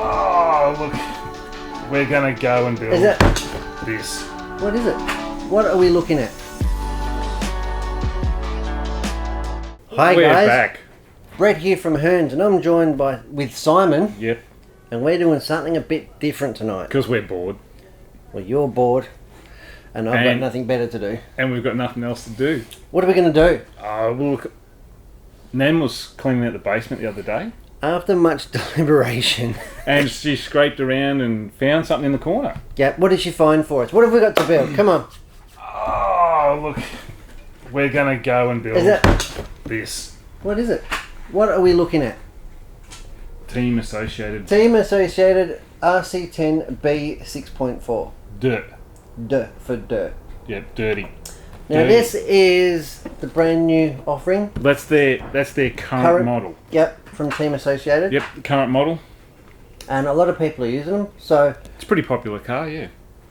Oh, look. We're going to go and build this. What is it? What are we looking at? Hi We're guys. back. Brett here from Hearns, and I'm joined with Simon. Yep. And we're doing something a bit different tonight. Because we're bored. Well, you're bored, and I've got nothing better to do. And we've got nothing else to do. What are we going to do? Well, look. Nan was cleaning out the basement the other day. After much deliberation. And she scraped around and found something in the corner. Yeah, what did she find for us? What have we got to build? Come on. Oh, look. We're going to go and build this. What is it? What are we looking at? Team Associated RC10B6.4. Dirt. Dirt for dirt. Yep, dirty. Now this is the brand new offering. That's their current model. Yep, from Team Associated. Yep, current model. And a lot of people are using them, so it's a pretty popular car, yeah.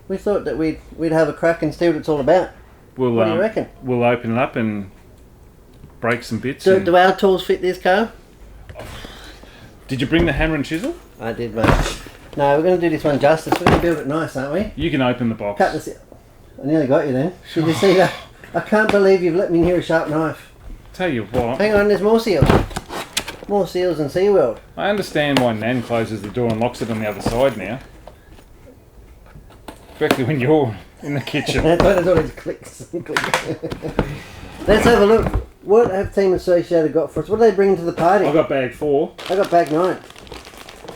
we thought that we'd have a crack and see what it's all about. What do you reckon? We'll open it up and break some bits. Do our tools fit this car? Did you bring the hammer and chisel? I did, mate. No, we're going to do this one justice. We're going to build it nice, aren't we? You can open the box. Cut this. I nearly got you then. Did you see that? I can't believe you've let me near a sharp knife. Tell you what. Hang on, there's more seals. More seals than SeaWorld. I understand why Nan closes the door and locks it on the other side now. Especially when you're in the kitchen. That's all it clicks. Let's have a look. What have Team Associated got for us? What are they bringing to the party? I got bag 4. I got bag 9.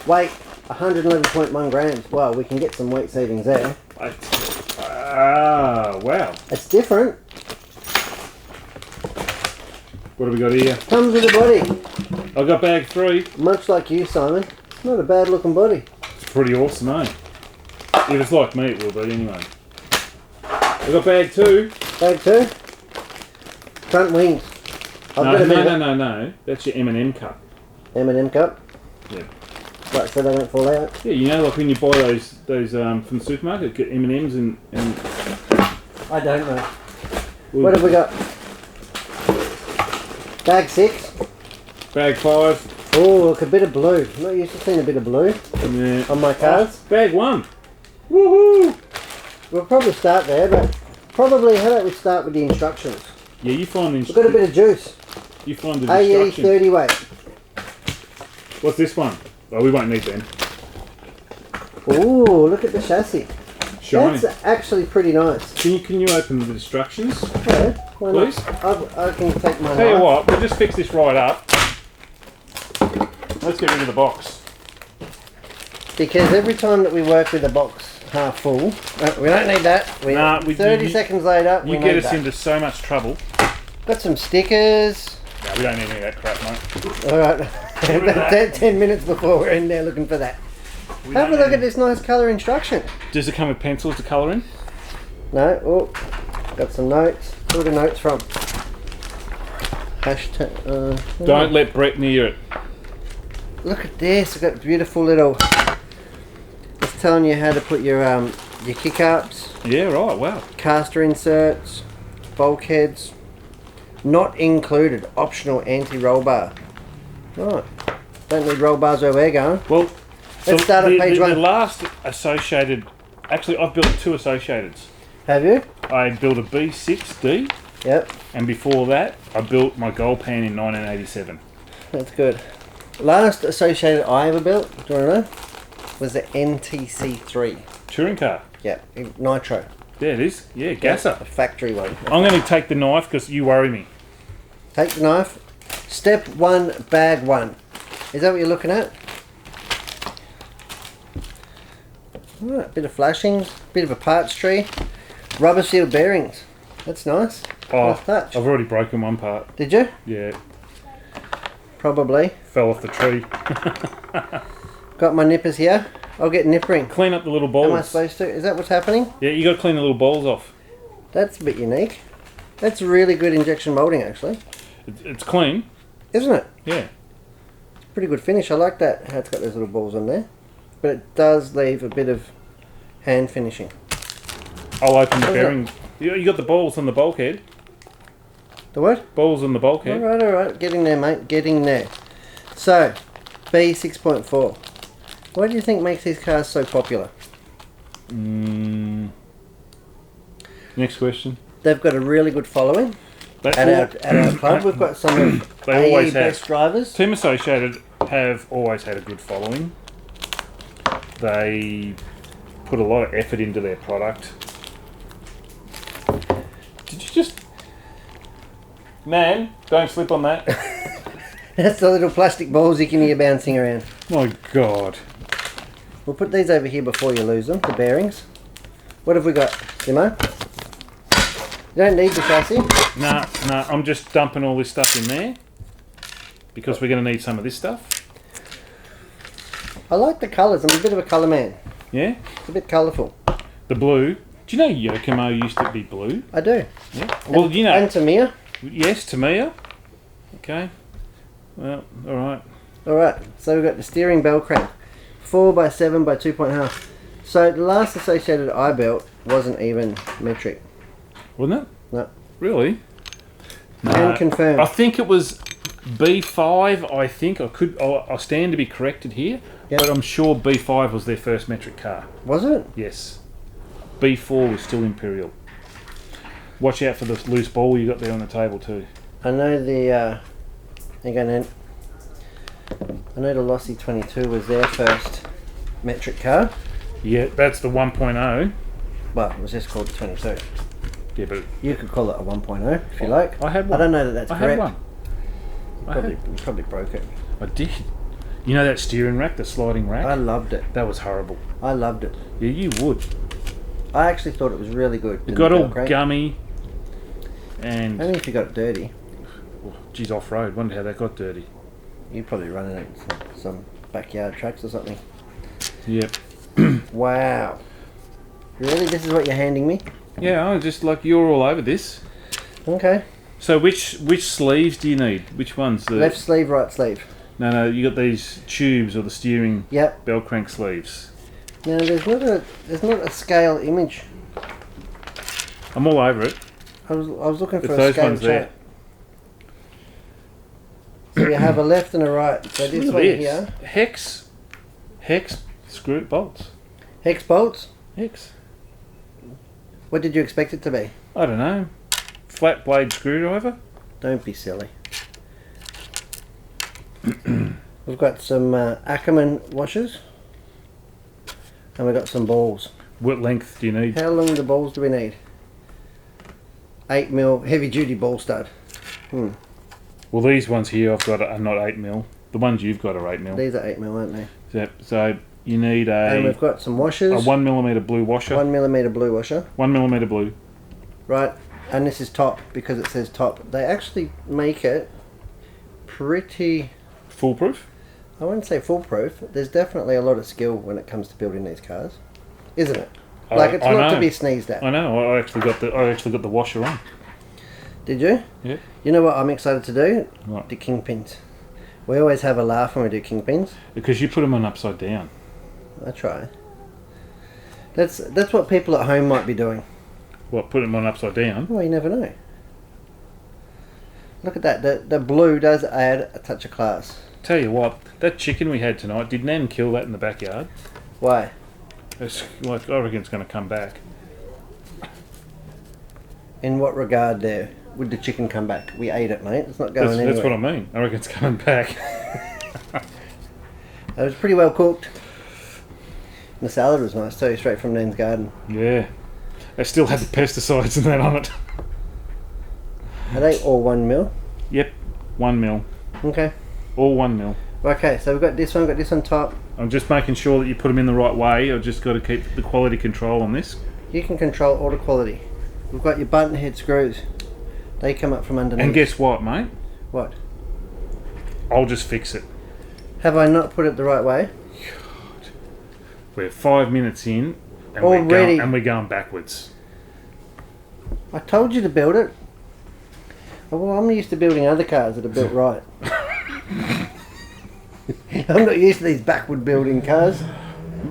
Weight 111.1 grams. Wow, we can get some weight savings there. Wow. It's different. What have we got here? Comes with a body. I got bag 3. Much like you, Simon. It's not a bad looking body. It's pretty awesome, eh? If it's like me, it will be anyway. I got bag 2. Bag 2. Front wings. No. That's your M&M cup. M&M cup? Yeah. Right, so they don't fall out? Yeah, you know, like when you buy those from the supermarket, get M&Ms and... I don't know. What have we got? Bag 6. Bag 5. Oh, look, a bit of blue. I'm not used to seeing a bit of blue on my cards. Bag 1. Woohoo! We'll probably start there, but probably, how about we start with the instructions? Yeah, you find the instructions. We've got a bit of juice. You find the AE instructions. 30 weight. What's this one? Oh, we won't need them. Ooh, look at the chassis. Shiny. That's actually pretty nice. Can you open the instructions? Yeah, why not? Please? I can take my Tell you knife. what, we'll just fix this right up. Let's get rid of the box. Because every time that we work with a box half full, we don't need that. 30 seconds later, we You need get us that. into so much trouble. Got some stickers. No, we don't need any of that crap, mate. Alright, 10 minutes before we're in there looking for that. Have a look at this nice colour instruction. Does it come with pencils to colour in? No, oh, got some notes. Where are the notes from? Hashtag. Don't let Brett near it. Look at this. We've got beautiful little. It's telling you how to put your kickups. Yeah, right. Wow. Caster inserts, bulkheads. Not included. Optional anti-roll bar. Right. Don't need roll bars where we're going. Well, let's start at page 1. The last Associated. Actually, I've built 2 Associateds. Have you? I built a B6D. Yep. And before that, I built my gold pan in 1987. That's good. Last Associated I ever built, do you want to know? Was the NTC3. Touring car. Yeah, nitro. There it is. Yeah, gasser. A factory one. I'm going to take the knife because you worry me. Take the knife. Step 1, bag 1. Is that what you're looking at? Alright, bit of flashings, bit of a parts tree. Rubber seal bearings. That's nice. Oh, nice touch. I've already broken one part. Did you? Yeah. Probably. Fell off the tree. Got my nippers here. I'll get nippering. Clean up the little balls. Am I supposed to? Is that what's happening? Yeah, you got to clean the little balls off. That's a bit unique. That's really good injection molding, actually. It's clean. Isn't it? Yeah. Pretty good finish. I like that. How it's got those little balls on there. But it does leave a bit of hand finishing. I'll open the bearing. You got the balls on the bulkhead. The what? Balls on the bulkhead. Alright. Getting there, mate. Getting there. So, B6.4. What do you think makes these cars so popular? Next question. They've got a really good following They at our club. We've got some of They AE always best have. drivers. Team Associated have always had a good following. They put a lot of effort into their product. Did you just... Man, don't slip on that. That's the little plastic balls you can hear bouncing around. My God. We'll put these over here before you lose them, the bearings. What have we got, Simo? You don't need the chassis. Nah, I'm just dumping all this stuff in there because we're going to need some of this stuff. I like the colours. I'm a bit of a colour man. Yeah? It's a bit colourful. The blue. Do you know Yokomo used to be blue? I do. Yeah. Well, you know... And Tamiya. Yes, Tamiya. Okay. Well, alright. Alright, so we've got the steering bell crank. 4x7 by 2.5. So the last Associated I built wasn't even metric. Wasn't it? No. Really? And confirmed. I think it was B5, I think. I'll stand to be corrected here. Yep. But I'm sure B5 was their first metric car. Was it? Yes. B4 was still Imperial. Watch out for the loose ball you got there on the table too. I know the I know the Lossy 22 was their first metric car. Yeah, that's the 1.0. Well, it was just called the 22. Yeah, but You could call it a 1.0 if you like. I had one. I don't know that that's I correct. had one. You probably broke it. I did. You know that steering rack, the sliding rack? I loved it. That was horrible. I loved it. Yeah, you would. I actually thought it was really good. It got all gummy and... Only if you got it dirty. Oh, geez, off-road. Wonder how that got dirty. You're probably running it in some backyard tracks or something. Yep. Wow. Really? This is what you're handing me? Yeah, I just like you're all over this. Okay. So which sleeves do you need? Which ones? The... Left sleeve, right sleeve. No, you got these tubes or the steering Yep. bell crank sleeves. Now there's not a scale image. I'm all over it. I was looking for It's a those scale ones chart. So you have a left and a right. So this Look one at here. Hex screw bolts. Hex bolts. Hex. What did you expect it to be? I don't know. Flat blade screwdriver. Don't be silly. We've got some Ackerman washers. And we've got some balls. What length do you need? How long the balls do we need? 8mm heavy duty ball stud. Well, these ones here I've got are not 8mm. The ones you've got are 8mm. These are 8mm, aren't they? So you need And we've a got some washers. 1mm blue washer. 1mm blue washer. 1mm blue. Right. And this is top because it says top. They actually make it pretty... Foolproof. I wouldn't say foolproof. There's definitely a lot of skill when it comes to building these cars. Isn't it? Like, it's I not know. to be sneezed at. I know. I actually got the washer on. Did you? Yeah. You know what I'm excited to do? What? The kingpins. We always have a laugh when we do kingpins. Because you put them on upside down. I try. That's what people at home might be doing. What? Put them on upside down? Well, you never know. Look at that. The blue does add a touch of class. Tell you what, that chicken we had tonight, did Nan kill that in the backyard? Why? It's like, I reckon it's going to come back. In what regard there would the chicken come back? We ate it, mate. It's not going anywhere. That's what I mean. I reckon it's coming back. It was pretty well cooked. And the salad was nice too, straight from Nan's garden. Yeah. They still had the pesticides and that on it. Are they all 1mm? Yep. 1mm. Okay. All 1mm. Okay, so we've got this on top. I'm just making sure that you put them in the right way. I've just got to keep the quality control on this. You can control all the quality. We've got your button head screws. They come up from underneath. And guess what, mate? What? I'll just fix it. Have I not put it the right way? God. We're 5 minutes in and Already. we're going backwards. I told you to build it. Well, I'm used to building other cars that are built right. I'm not used to these backward building cars.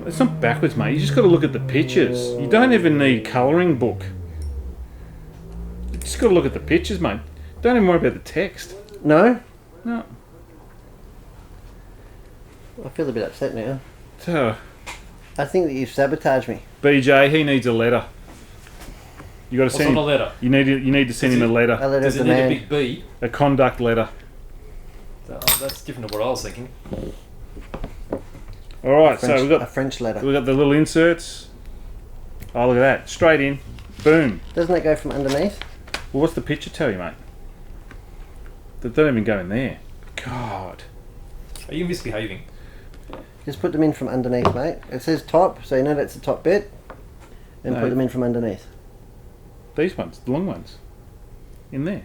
It's not backwards, mate. You just got to look at the pictures. You don't even need colouring book. You just got to look at the pictures, mate. Don't even worry about the text. No? No. I feel a bit upset now. So, I think that you've sabotaged me. BJ, he needs a letter. You got to What's send. on a letter? You need to send him a A letter, letter Does of it need a demand. big B? a conduct letter. That's different to what I was thinking. All right, French, so a French letter. we got the little inserts. Oh, look at that! Straight in, boom. Doesn't that go from underneath? Well, what's the picture tell you, mate? They don't even go in there. God. Are you misbehaving? Just put them in from underneath, mate. It says top, so you know that's the top bit. And No. put them in from underneath. These ones, the long ones, in there.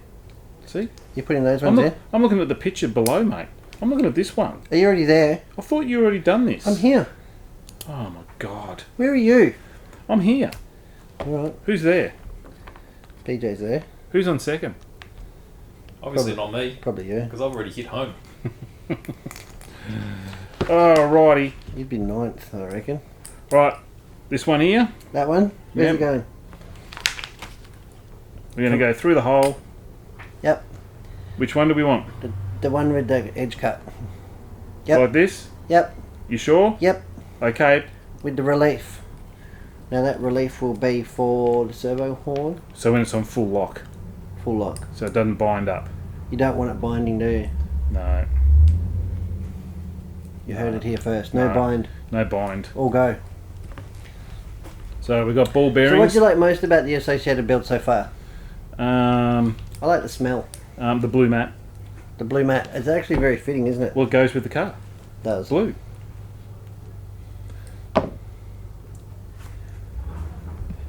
See? You're putting those ones in? I'm looking at the picture below, mate. I'm looking at this one. Are you already there? I thought you already done this. I'm here. Oh my God. Where are you? I'm here. Alright, Who's there? PJ's there. Who's on second? Obviously not me, Probably you. because I've already hit home. Alrighty. You'd be ninth, I reckon. Right. This one here. That one? Where's Yep. it going? We're going to go through the hole. Yep. Which one do we want? The one with the edge cut. Yep. Like this? Yep. You sure? Yep. Okay. With the relief. Now that relief will be for the servo horn. So when it's on full lock, Full lock. so it doesn't bind up. You don't want it binding, do you? No. You heard it here first. No No. bind. No bind. All go. So we've got ball So what bearings. do you like most about the associated build so far? Um, I like the smell. the blue mat. The blue mat. It's actually very fitting, isn't it? Well, it goes with the car. It does. Blue.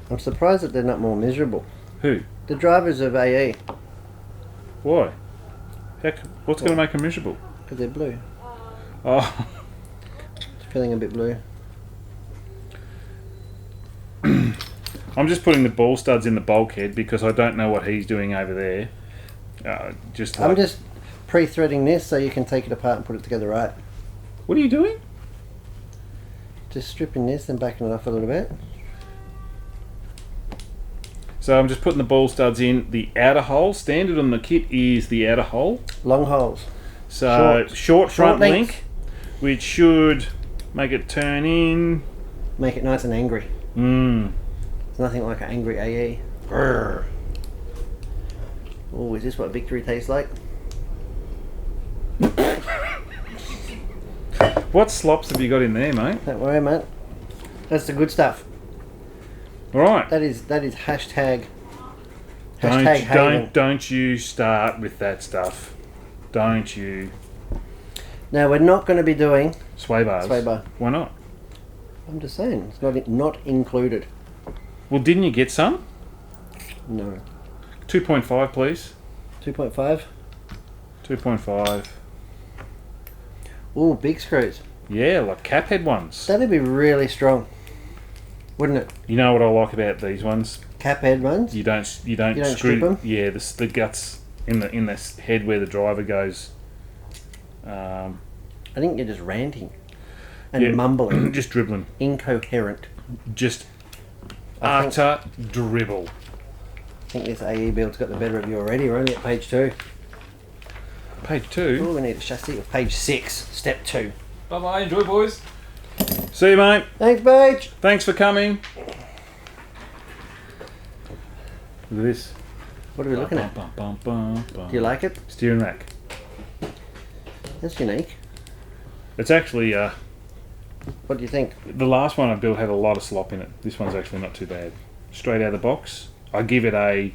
I'm surprised that they're not more miserable. Who? The drivers of AE, Why? What's going to make them miserable? because they're blue. Oh, It's feeling a bit blue. I'm just putting the ball studs in the bulkhead because I don't know what he's doing over there. Just like, I'm just pre-threading this so you can take it apart and put it together right. What are you doing? Just stripping this and backing it off a little bit. So I'm just putting the ball studs in the outer hole. Standard on the kit is the outer hole. Long holes. So short front length. link, which should make it turn in. Make it nice and angry. Mm. It's nothing like an angry AE. Grrr. Oh, is this what victory tastes like? What slops have you got in there, mate? Don't worry, mate. That's the good stuff. All right. That is hashtag hating. Don't you start with that stuff. Don't you. Now we're not going to be doing Sway bars. sway bar. Why not? I'm just saying it's not included. Well, didn't you get some? No. 2.5, please. 2.5. 2.5. Ooh, big screws. Yeah, like cap head ones. That'd be really strong, wouldn't it? You know what I like about these ones? Cap head ones. You don't don't screw. strip 'em? Yeah, the guts in the head where the driver goes. I think you're just ranting and Yeah. mumbling, Just dribbling. incoherent. Just I think- utter dribble. I think this AE build's got the better of you already. We're only at page 2. Page 2. Oh, we need a chassis of page 6, step 2. Bye bye, enjoy, boys. See you, mate. Thanks, Paige. Thanks for coming. Look at this. What are we looking at? Bum, bum, bum, bum. Do you like it? Steering rack. That's unique. It's actually What do you think? the last one I built had a lot of slop in it. This one's actually not too bad. Straight out of the box, I give it a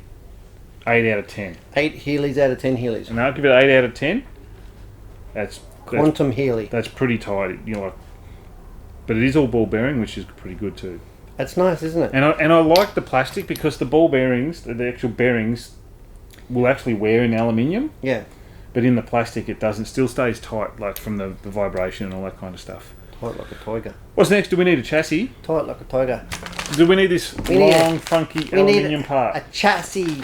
8 out of 10. 8 Heelys out of 10 Heelys. And I'll give it 8 out of 10. That's Quantum Heely. that's pretty tight. You know, like, but it is all ball bearing, which is pretty good too. That's nice, isn't it? And I like the plastic because the ball bearings, the actual bearings, will actually wear in aluminium. Yeah. But in the plastic, it doesn't. Still stays tight, like from the vibration and all that kind of stuff. Tight like a tiger. What's next? Do we need a chassis? Tight like a tiger. Do we need this We need long, funky We need aluminium part? a chassis.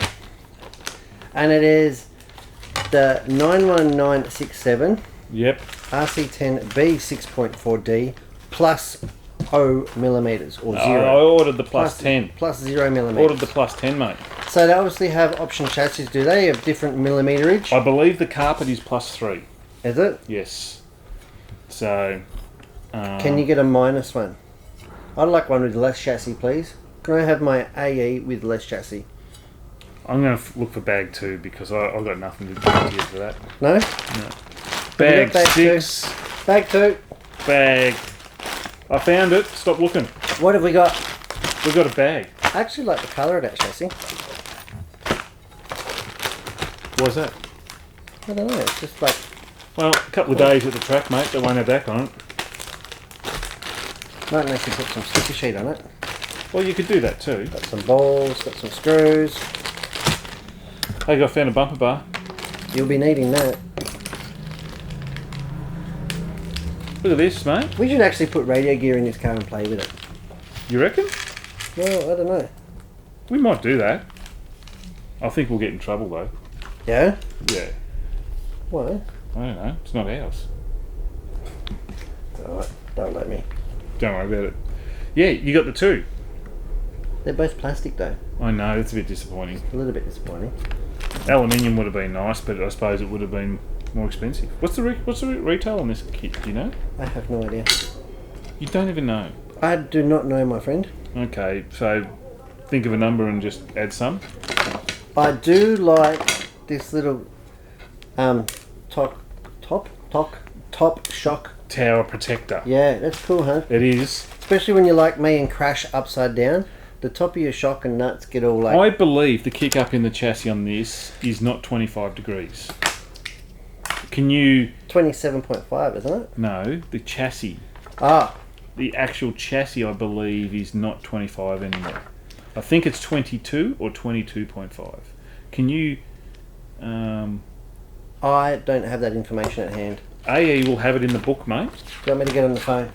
And it is the 91967 Yep. RC10B6.4D plus 0 millimeters or I 0. ordered the plus 10. Plus 0 millimeters. Ordered the plus 10, mate. So they obviously have option chassis, do they? Of different millimeterage? I believe the carpet is plus 3. Is it? Yes. So Can you get a minus one? I'd like one with less chassis, please. Can I have my AE with less chassis? I'm going to look for bag 2 because I've got nothing to do here for that. No? No. Bag bag 6. Bag 2. Bag. I found it. Stop looking. What have we got? We've got a bag. I actually like the colour of that chassis. Why's that? I don't know, it's just like... Well, a couple of days at the track, mate. They won't have back on it. Might make you put some sticker sheet on it. Well, you could do that too. Got some balls, got some screws. Hey, I found a bumper bar. You'll be needing that. Look at this, mate. We should actually put radio gear in this car and play with it. You reckon? Well, I don't know. We might do that. I think we'll get in trouble though. Yeah? Yeah. Why? I don't know. It's not ours. Alright, don't let me. Don't worry about it. Yeah, you got the 2. They're both plastic though. I know, it's a bit disappointing. A little bit disappointing. Aluminium would have been nice, but I suppose it would have been more expensive. What's the retail on this kit? Do you know? I have no idea. You don't even know. I do not know, my friend. Okay, so think of a number and just add some. I do like this little top shock. Tower protector. Yeah, that's cool, huh? It is. Especially when you're like me and crash upside down. The top of your shock and nuts get all like... I believe the kick up in the chassis on this is not 25 degrees. Can you... 27.5, isn't it? No, the chassis. Ah. The actual chassis, I believe, is not 25 anymore. I think it's 22 or 22.5. Can you... I don't have that information at hand. AE will have it in the book, mate. Do you want me to get on the phone?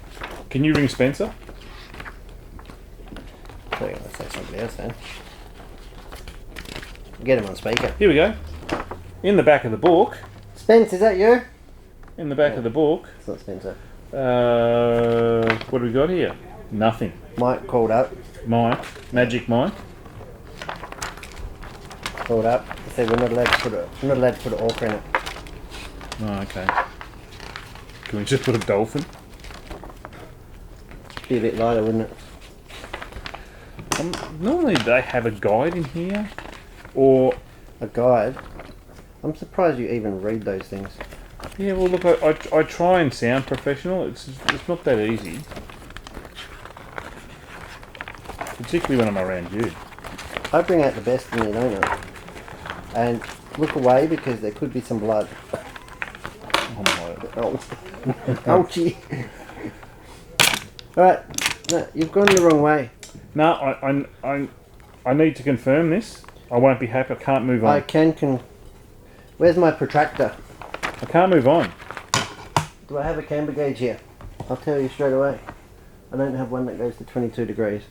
Can you ring Spencer? I'm going to say somebody else then. Get him on speaker. Here we go. In the back of the book. Spence, is that you? In the back of the book. It's not Spencer. What do we got here? Nothing. Mike called up. Mike. Magic Mike. Called up. He said we're not allowed to put an orca in it. Oh, okay. Can we just put a dolphin? Be a bit lighter, wouldn't it? Normally they have a guide in here, or A guide. I'm surprised you even read those things. yeah. Well, look, I try and sound professional. It's not that easy, particularly when I'm around you. I bring out the best in you, don't I? And look away because there could be some blood. Oh my! Oh, ouchie! All right, no, you've gone the wrong way. No, I need to confirm this. I won't be happy. I can't move on. I can. Where's my protractor? I can't move on. Do I have a camber gauge here? I'll tell you straight away. I don't have one that goes to 22 degrees.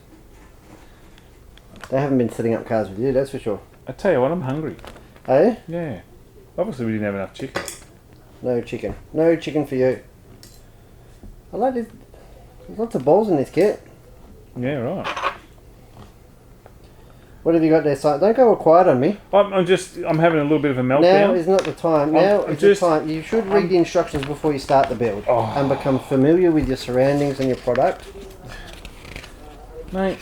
They haven't been setting up cars with you, that's for sure. I tell you what, I'm hungry. Eh? Yeah. Obviously, we didn't have enough chicken. No chicken. No chicken for you. I like this. There's lots of balls in this kit. Yeah, right. What have you got there, Si? Don't go all quiet on me. I'm having a little bit of a meltdown. Now is not the time. Now I'm is just- the time. You should read the instructions before you start the build Oh. and become familiar with your surroundings and your product. Mate,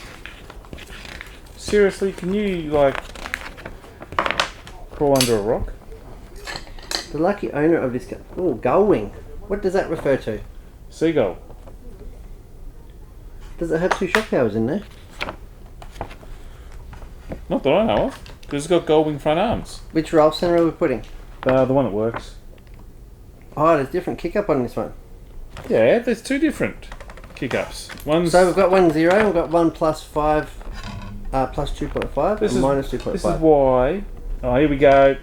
seriously, can you, like, crawl under a rock? The lucky owner of this car. Oh, gull wing. What does that refer to? Seagull. Does it have 2 shock towers in there? Not that I know of, because it's got gold wing front arms. Which roll center are we putting? The one that works. Oh, there's different kick-up on this one. Yeah, there's 2 different kick-ups. One's... So we've got 1 0, we've got 1 plus 5, plus 2.5, and minus 2.5. This is why... Oh, here we go.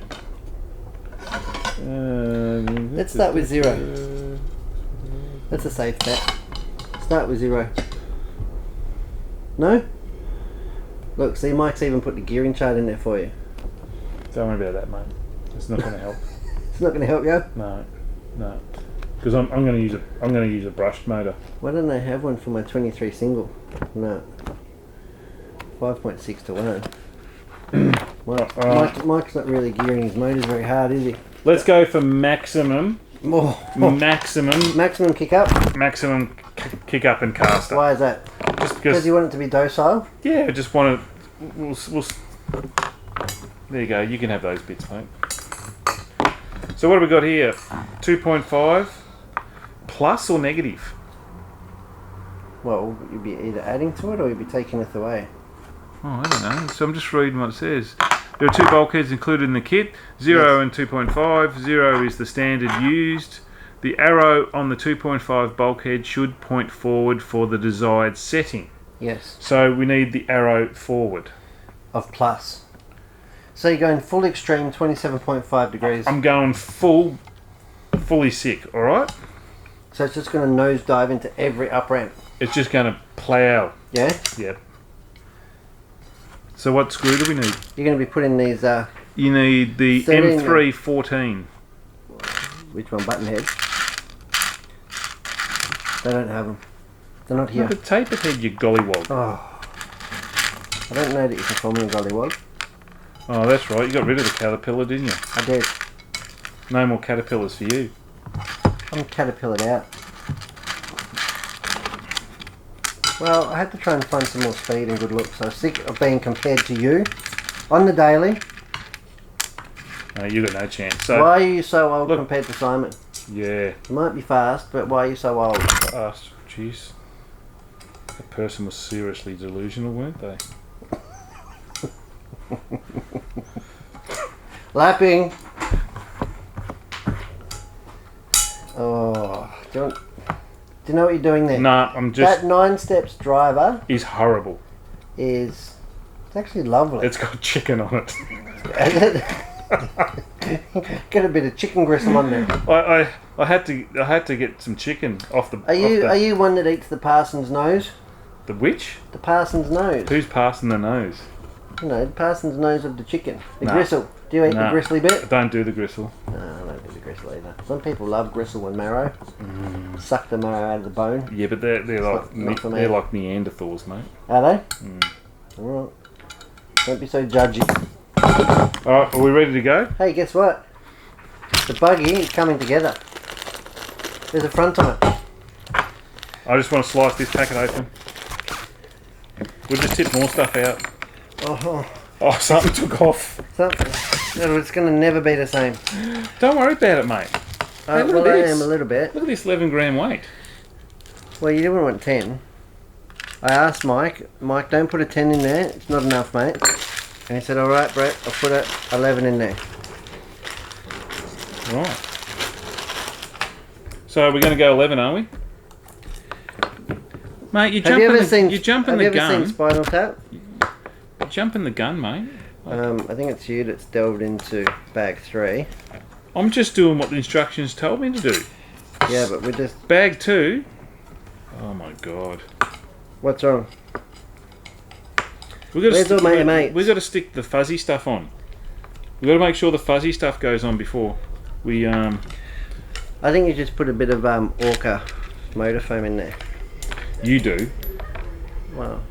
Let's start with 0. That's a safe bet. Start with 0. No? Look, see, Mike's even put the gearing chart in there for you. Don't worry about that, mate. It's not going to help. It's not going to help you? No. Because I'm going to use a brushed motor. Why don't I have one for my 23 single? No. 5.6 to 1. Mike's not really gearing his motors very hard, is he? Let's go for maximum. Oh. Maximum Maximum kick up. Maximum kick up and caster. Why is that? Just Because because. you want it to be docile? Yeah, I just want to. There you go. You can have those bits, mate. So what have we got here? 2.5 plus or negative? Well, you'd be either adding to it or you'd be taking it away. Oh, I don't know. So I'm just reading what it says. There are 2 bulkheads included in the kit, 0 Yes. and 2.5. 0 is the standard used. The arrow on the 2.5 bulkhead should point forward for the desired setting. Yes. So we need the arrow forward. Of plus. So you're going full extreme, 27.5 degrees. I'm going fully sick, alright? So it's just going to nose dive into every up ramp. It's just going to plough. Yeah? Yep. So what screw do we need? You're going to be putting these, You need the 13. M314. which one, button head? They don't have them. They're not here. Look at tapered head, you gollywog. Oh. I don't know that you can call me a gollywog. Oh, that's right. You got rid of the caterpillar, didn't you? I did. No more caterpillars for you. I'm caterpillared out. Well, I had to try and find some more speed and good looks. I was sick of being compared to you on the daily. No, you got no chance. So Why are you so old look. compared to Simon? yeah. You might be fast, but why are you so old? Jeez. That person was seriously delusional, weren't they? Lapping. Oh, do you know what you're doing there? Nah, I'm just. That 9 steps driver Is horrible. is, it's actually lovely. It's got chicken on it. Get a bit of chicken gristle on there. I had to get some chicken off the. Are you one that eats the parson's nose? The which? The parson's nose. Who's passing the nose? You know, the parson's nose of the chicken. The Nah. gristle. Do you eat the Nah. gristly I bit? don't do the gristle. No, I don't do the gristle either. Some people love gristle and marrow. Suck the marrow out of the bone. Yeah, but they're like not for me. they're like Neanderthals, mate. Are they? Alright. Don't be so judgy. All right, are we ready to go? Hey, guess what? The buggy is coming together. There's a front on it. I just want to slice this packet open. We'll just tip more stuff out. Oh, Oh, something took off. something. It's going to never be the same. Don't worry about it, mate. Hey, look Well, at I this. am a little bit. Look at this 11 gram weight. Well, you didn't want 10. I asked Mike, don't put a 10 in there. It's not enough, mate. And he said, alright, Brett, I'll put a 11 in there. Right. So we're going to go 11, are we? Mate, you're jumping the Have you ever gun. seen Spinal Tap? You're jumping the gun, mate. I think it's you that's delved into bag 3. I'm just doing what the instructions told me to do. Yeah, but we just... Bag 2. Oh my god. What's wrong? We've all my mates? got to stick the fuzzy stuff on. We've got to make sure the fuzzy stuff goes on before we I think you just put a bit of Orca motor foam in there. You do. Well,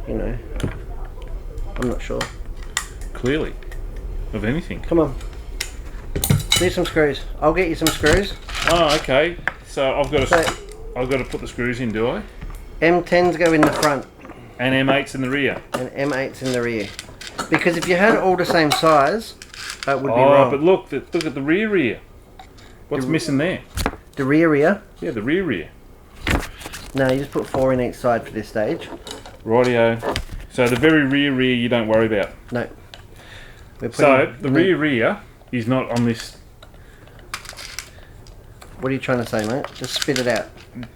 you know, I'm not sure. Clearly. Of anything. Come on. Do some screws. I'll get you some screws. Oh, okay. So I've got So, to put the screws in, do I? M10s go in the front And M8's in the rear. and M8s in the rear. Because if you had all the same size, that would be Oh, wrong. but look at the rear. What's missing there? The rear. Yeah, the rear. No, you just put 4 in each side for this stage. Rightio. So the very rear you don't worry about. No. We're So putting- the rear is not on this. What are you trying to say, mate? Just spit it out.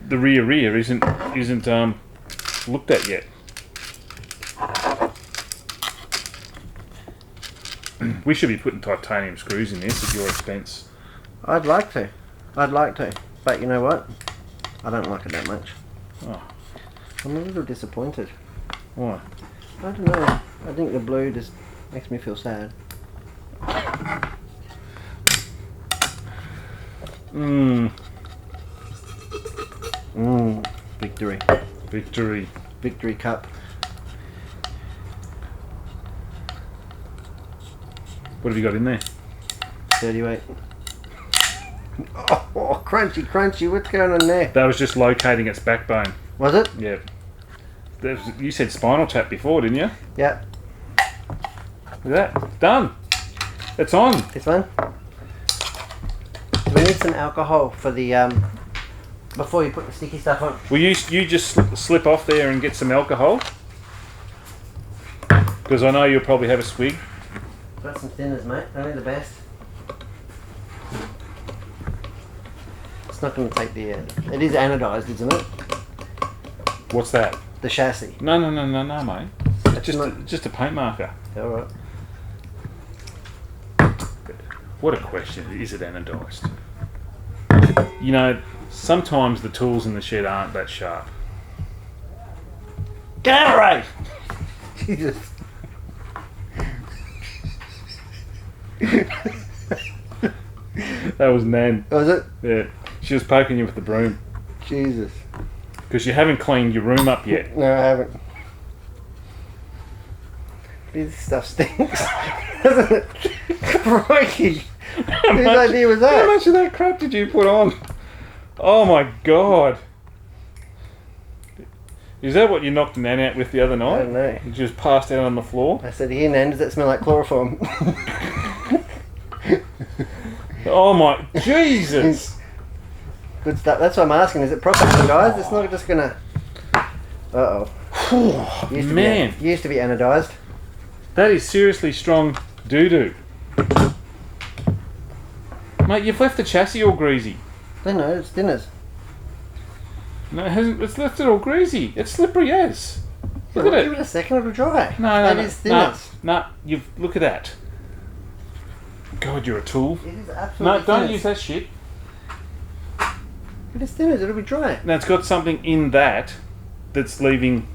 The rear isn't looked at yet. We should be putting titanium screws in this at your expense. I'd like to. But you know what? I don't like it that much. Oh, I'm a little disappointed. why? I don't know. I think the blue just makes me feel sad. Victory. Victory. Victory cup. What have you got in there? 38. Oh, crunchy, crunchy. What's going on there? That was just locating its backbone. Was it? Yeah. You said spinal tap before, didn't you? Yeah. Look at that. Done. It's on. This one. Do we need some alcohol for the before you put the sticky stuff on? Will you just slip off there and get some alcohol? Because I know you'll probably have a swig. Got some thinners, mate. Only the best. It's not going to take the. It is anodised, isn't it? What's that? The chassis. No, mate. It's just a paint marker. All right. What a question. Is it anodised? You know, sometimes the tools in the shed aren't that sharp. Get out, Ray! Jesus. That was Nan. Was it? Yeah. She was poking you with the broom. Jesus. Because you haven't cleaned your room up yet. No, I haven't. This stuff stinks. Doesn't it? Crikey. Whose idea was How that? much of that crap did you put on? Oh my god. Is that what you knocked Nan out with the other night? I don't know. You just passed out on the floor? I said, here, Nan, does that smell like chloroform? Oh my Jesus! Good stuff. That's what I'm asking. Is it proper, guys? It's not just gonna. Uh oh. Man, Used to be anodised. that is seriously strong doo-doo. Mate, you've left the chassis all greasy. I know, it's thinners. No, it hasn't. It's left it all greasy. It's slippery as. Look at Give it. it a second, it'll dry. No, That is thinners. No, look at that. God, you're a tool. It is absolutely No, don't thinners. use that shit. It is thinners, it'll be dry. Now it's got something in that that's leaving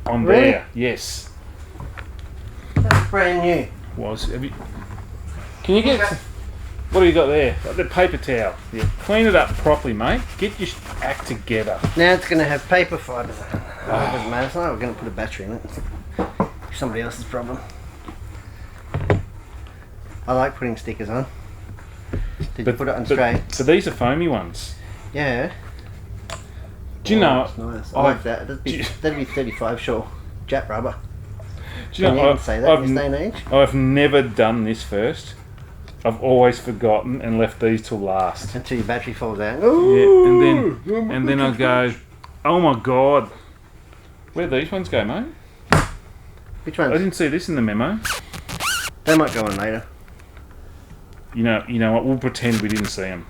on Really? there. Yes. That's brand new. Can you get? What do you got there? The paper towel. Yeah. Clean it up properly, mate. Get your act together. Now it's going to have paper fibres. Oh, it doesn't matter. It's not like we're going to put a battery in it. It's somebody else's problem. I like putting stickers on. Did you put it on straight? So these are foamy ones. Yeah. Do you know? That's nice. I like that. That'd be 35 sure. Jap rubber. Do you Can know? you even say that in this day and age? I've never done this first. I've always forgotten and left these till last. Until your battery falls out. Yeah, and then I go, oh my god, where'd these ones go, mate? Which I ones? didn't see this in the memo. They might go on later. You know what? We'll pretend we didn't see them.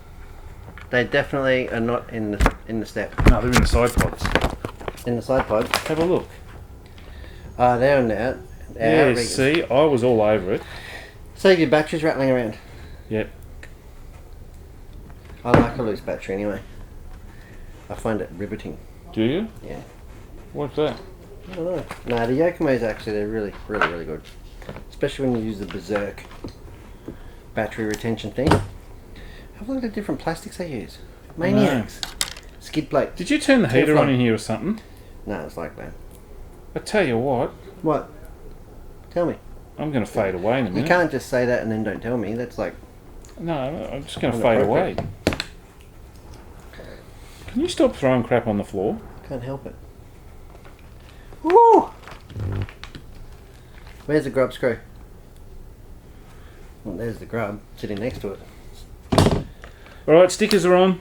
They definitely are not in the step. No, they're in the side pods. In the side pods. Have a look. They're in there. Yeah, see, I was all over it. Save your batteries rattling around. Yep. I like a loose battery anyway. I find it riveting. Do you? Yeah. What's that? I don't know. No, the Yokomos actually, they're really, really, really good. Especially when you use the Berserk battery retention thing. Have a look at the different plastics they use. Maniacs. Skid plate. Did you turn the heater on in here or something? No, it's like that. I tell you what, What? Tell me. I'm going to fade away in a minute. You can't just say that and then don't tell me. That's like... No, I'm just going to fade away. Can you stop throwing crap on the floor? Can't help it. Woo! Where's the grub screw? Well, there's the grub sitting next to it. Alright, stickers are on.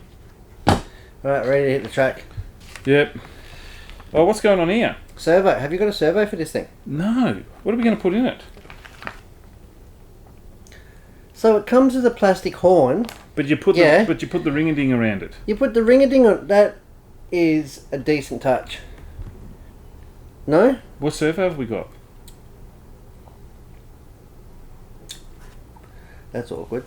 Alright, ready to hit the track. Yep. Oh, what's going on here? Servo. Have you got a servo for this thing? No. What are we going to put in it? So it comes with a plastic horn. But you put Yeah. the ring-a-ding around it. You put the ring-a-ding on. That is a decent touch. No? What servo have we got? That's awkward.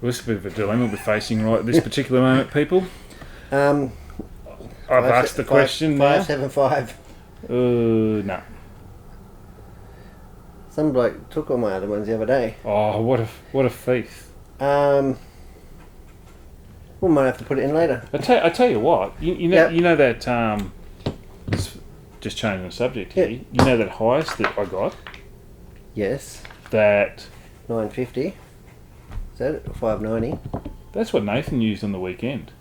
Well, this is a bit of a dilemma we're facing right at this particular moment, people. Um, I've asked the question now. 575. No. Some bloke took all my other ones the other day. Oh, what a thief! We might have to put it in later. I tell you what. You know Yep. you know that just changing the subject here. Yep. You know that highest that I got. Yes. That 950. Is that it? 590. That's what Nathan used on the weekend.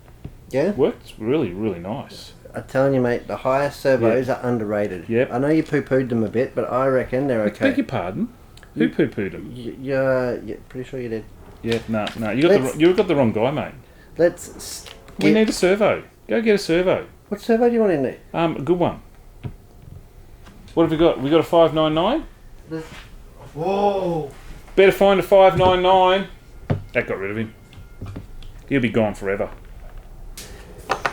Yeah? Worked really, really nice. I'm telling you, mate, the highest servos are underrated. Yep. I know you poo-pooed them a bit, but I reckon they're okay. Beg your pardon? Who poo-pooed them? Yeah, pretty sure you did. Yeah, no. You got the wrong guy, mate. We need a servo. Go get a servo. What servo do you want in there? A good one. What have we got? We got a 599? Whoa! Better find a 599. That got rid of him. He'll be gone forever.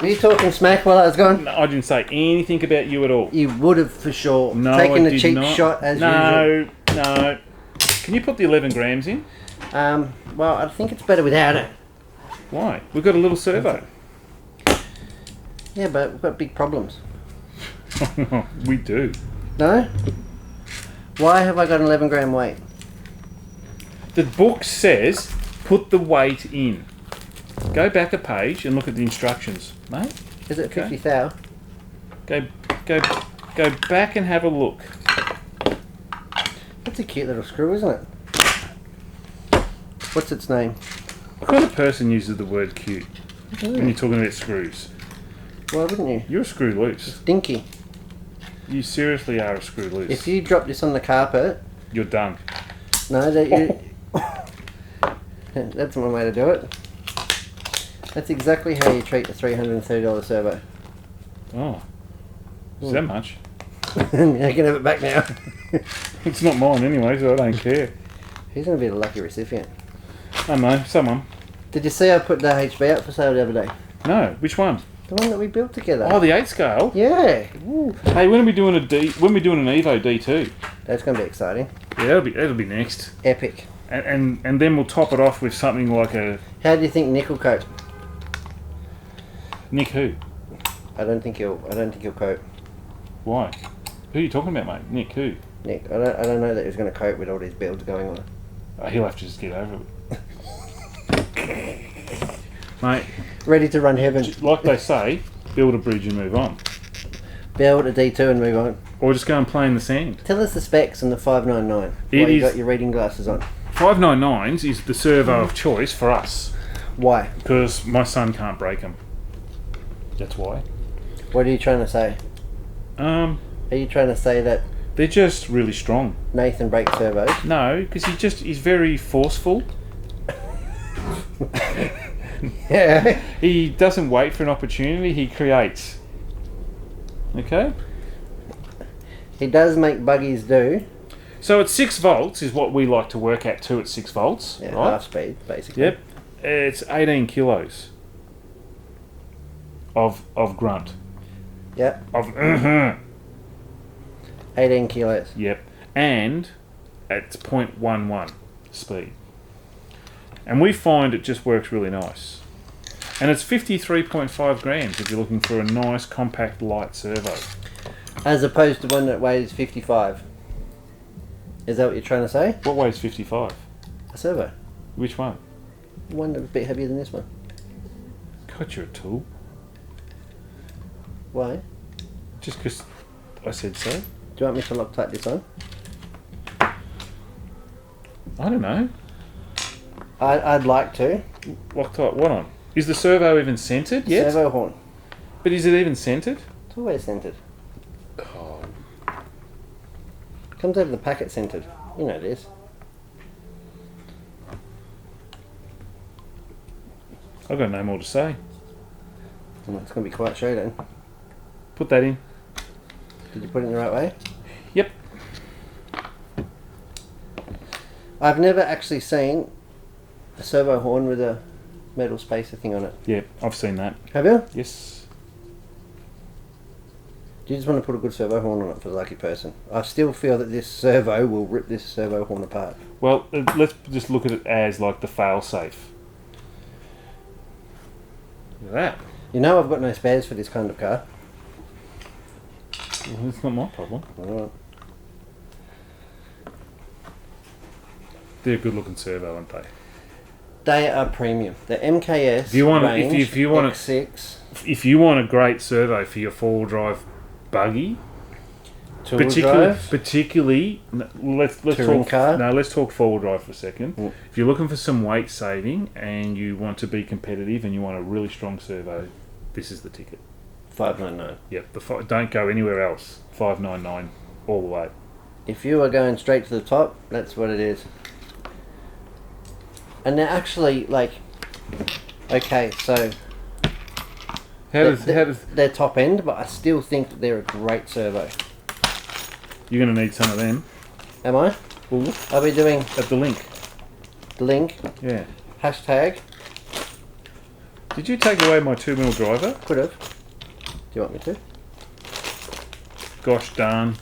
Were you talking smack while I was gone? No, I didn't say anything about you at all. You would have for sure. No, Taken I a did cheap not. shot as usual. No. Can you put the 11 grams in? Well, I think it's better without it. Why? We've got a little servo. Yeah, but we've got big problems. We do. No? Why have I got an 11 gram weight? The book says put the weight in. Go back a page and look at the instructions, mate. Is it Okay. 50 thou? Go back and have a look. That's a cute little screw, isn't it? What's its name? What kind of person uses the word cute when you're talking about screws? Why wouldn't you? You're a screw loose. Dinky. You seriously are a screw loose. If you drop this on the carpet, You're done. no, that you. That's one way to do it. That's exactly how you treat the $330 servo. Oh. Is that much? You can have it back now. It's not mine anyway, so I don't care. Who's going to be the lucky recipient? I don't know, someone. Did you see I put the HB out for sale the other day? No, which one? The one that we built together. Oh, the 8 scale? Yeah. Hey, when are we doing an Evo D2? That's going to be exciting. Yeah, that'll be next. Epic. And then we'll top it off with something like a How do you think Nick will coat? Nick who? I don't think he'll coat. Why? Who are you talking about, mate? Nick who? Nick, I don't know that he was going to cope with all these builds going on. Oh, he'll have to just get over it. Mate, Ready to run heaven. like they say, build a bridge and move on. Build a D2 and move on. Or just go and play in the sand. Tell us the specs on the 599. It While you is- got your reading glasses on. 599s is the servo of choice for us. Why? Because my son can't break them. That's why. What are you trying to say? Are you trying to say that They're just really strong. Nathan breaks servos? No, because he's very forceful. Yeah. He doesn't wait for an opportunity, he creates. Okay? He does make buggies do. So at 6 volts is what we like to work at too, at 6 volts. Yeah, right? half speed, basically. Yep. It's 18 kilos of grunt. Yep. Of 18 kilos. Yep. And it's 0.11 speed. And we find it just works really nice. And it's 53.5 grams if you're looking for a nice, compact, light servo. As opposed to one that weighs 55. Is that what you're trying to say? What weighs 55? A servo. Which one? One that's a bit heavier than this one. God, you're a tool. Why? Just because I said so? Do you want me to Loctite this on? I don't know. I'd like to. Loctite, what on? Is the servo even centered yet? Servo horn. But is it even centered? It's always centered. Oh, Comes over the packet centered. You know this. I've got no more to say. It's going to be quite straight then. Put that in. Did you put it in the right way? Yep. I've never actually seen a servo horn with a metal spacer thing on it. Yep, I've seen that. Have you? Yes. Do you just want to put a good servo horn on it for the lucky person? I still feel that this servo will rip this servo horn apart. Well, let's just look at it as like the fail-safe. Look at that. You know I've got no spares for this kind of car. Well, that's not my problem. Alright. They're a good-looking servo, aren't they? They are premium. The MKS If you want, range, if you want X6. if you want a great servo for your four-wheel drive buggy, Two-wheel drive. Let's Touring talk. car? No, let's talk four-wheel drive for a second. Mm. If you're looking for some weight saving and you want to be competitive and you want a really strong servo, this is the ticket. $599. Yep. Don't go anywhere else. $599 all the way. If you are going straight to the top, that's what it is. And they're actually like, okay, so How does they're top end, but I still think that they're a great servo. you're going to need some of them? Am I? Well, look I'll be doing at the link. the link, Yeah. hashtag, Did you take away my 2mm driver? could have. Do you want me to? Gosh darn.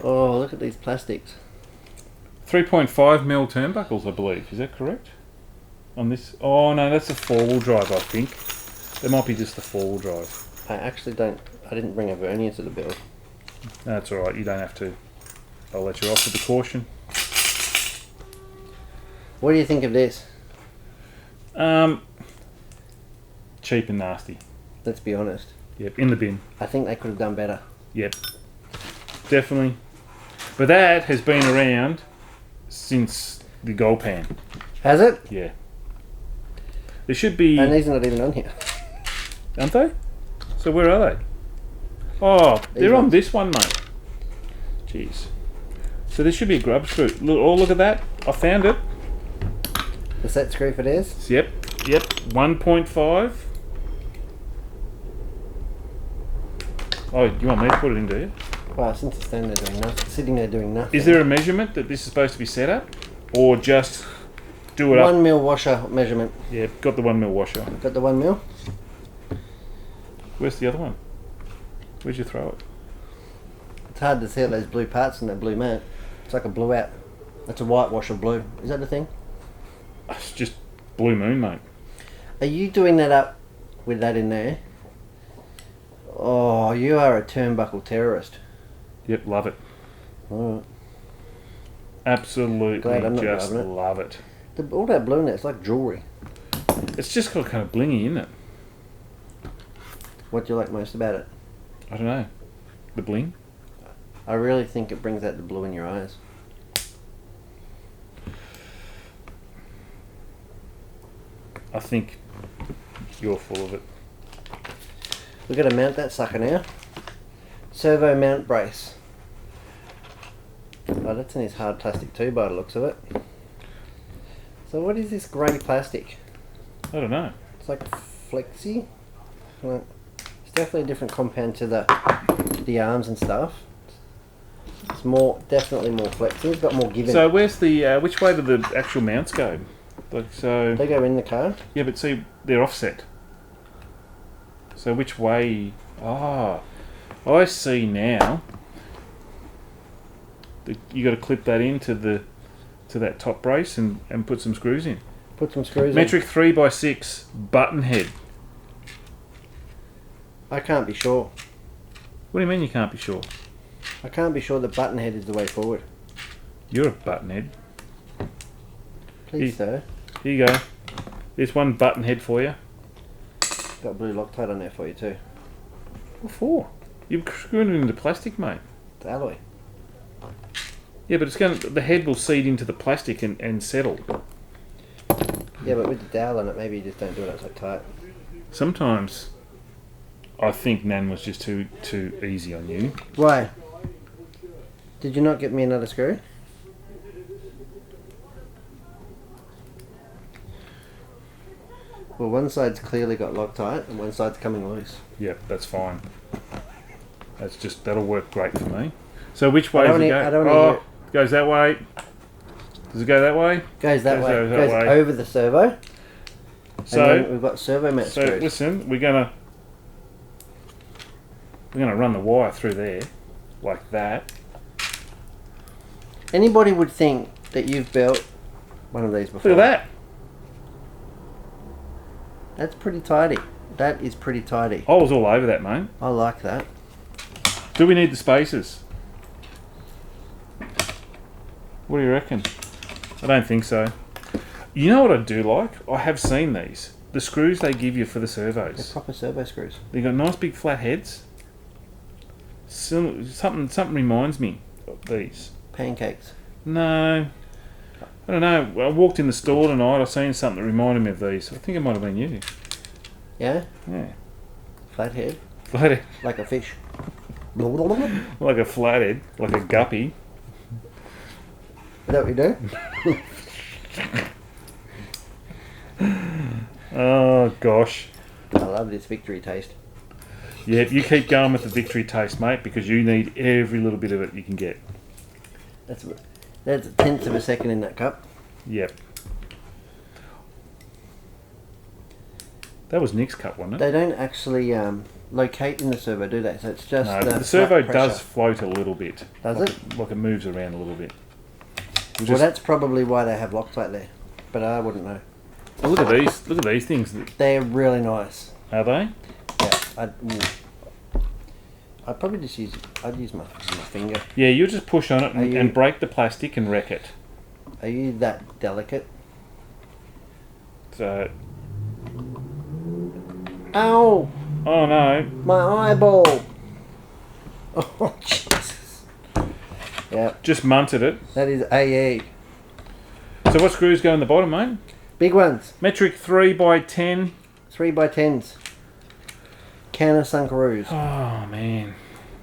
Oh, look at these plastics. 3.5mm turnbuckles, I believe. Is that correct? On this? Oh no, that's a four-wheel drive, I think. It might be just the four-wheel drive. I didn't bring a vernier to the build. That's alright, you don't have to. I'll let you off with the caution. What do you think of this? Cheap and nasty. Let's be honest. Yep, in the bin. I think they could have done better. Yep. Definitely. But that has been around since the gold pan. Has it? Yeah. There should be... And these are not even on here. Aren't they? So where are they? Oh, they're on this one, mate. Jeez. So there should be a grub screw. Look at that. I found it. The set screw for this? Yep. 1.5. Oh, you want me to put it in, do you? Well, since it's standing there doing nothing, sitting there doing nothing. Is there a measurement that this is supposed to be set at? Or just do it up? 1 mil washer measurement. Yeah, got the 1mm washer. Got the 1 mil? Where's the other one? Where'd you throw it? It's hard to see those blue parts in that blue mat. It's like a blue out. That's a whitewash of blue. Is that the thing? It's just Blue Moon, mate. Are you doing that up with that in there? Oh, you are a turnbuckle terrorist. Yep, love it. Alright. Absolutely, Glad I'm not just driving it. love it. All that blue in there, it's like jewellery. It's just got kind of blingy, isn't it? What do you like most about it? I don't know. The bling? I really think it brings out the blue in your eyes. I think you're full of it. We've got to mount that sucker now. Servo mount brace. Oh, that's in his hard plastic too by the looks of it. So what is this grey plastic? I don't know. It's like flexi. Like, it's definitely a different compound to the arms and stuff. It's definitely more flexi. It's got more give in. So where's the, which way do the actual mounts go? Like so. They go in the car. Yeah, but see, they're offset. So which way? Ah, I see now. You got to clip that into that top brace and put some screws in. Put some screws Metric 3x6 button head. I can't be sure. What do you mean you can't be sure? I can't be sure the button head is the way forward. You're a button head. Please, sir. Here you go. There's one button head for you. Got blue Loctite on there for you too. What for? You've screwed it into plastic, mate. It's alloy. Yeah, but the head will seed into the plastic and settle. Yeah, but with the dowel on it, maybe you just don't do it so tight. Sometimes I think Nan was just too easy on you. Why? Did you not get me another screw? Well, one side's clearly got Loctite and one side's coming loose. Yep, that's fine. That'll work great for me. So which way does it go? It goes that way. Does it go that way? Goes that way. Goes that Goes way. over the servo. So and then we've got servo mount So screws. listen, we're gonna run the wire through there, like that. Anybody would think that you've built one of these before. Look at that. That's pretty tidy. That is pretty tidy. I was all over that, mate. I like that. Do we need the spacers? What do you reckon? I don't think so. You know what I do like? I have seen these. The screws they give you for the They're servos. proper servo screws. They've got nice big flat heads. Something reminds me of these. Pancakes. No. I don't know. I walked in the store tonight. I seen something that reminded me of these. I think it might have been you. Yeah? Yeah. Flathead. Flathead. Like a fish. Like a flathead. Like a guppy. Is that what you do? Oh, gosh. I love this victory taste. Yeah, you keep going with the victory taste, mate, because you need every little bit of it you can get. That's tenths of a second in that cup. Yep. That was Nick's cup, wasn't it? They don't actually locate in the servo, do they? So it's just No, the the servo flat does pressure. float a little bit. Does like it? Like it moves around a little bit. Well, that's probably why they have Loctite there, but I wouldn't know. Oh, look at these! Look at these things. They're really nice. Are they? Yeah, I'd probably just I'd use my finger. Yeah, you just push on it Are you- and break the plastic and wreck it. Are you that delicate? So, Ow! oh no! My eyeball! Oh, Jesus. Yeah, Just munted it. that is AE. So what screws go in the bottom, mate? Big ones. Metric 3x10. 3x10s. Counter Sunkaroos. Oh man,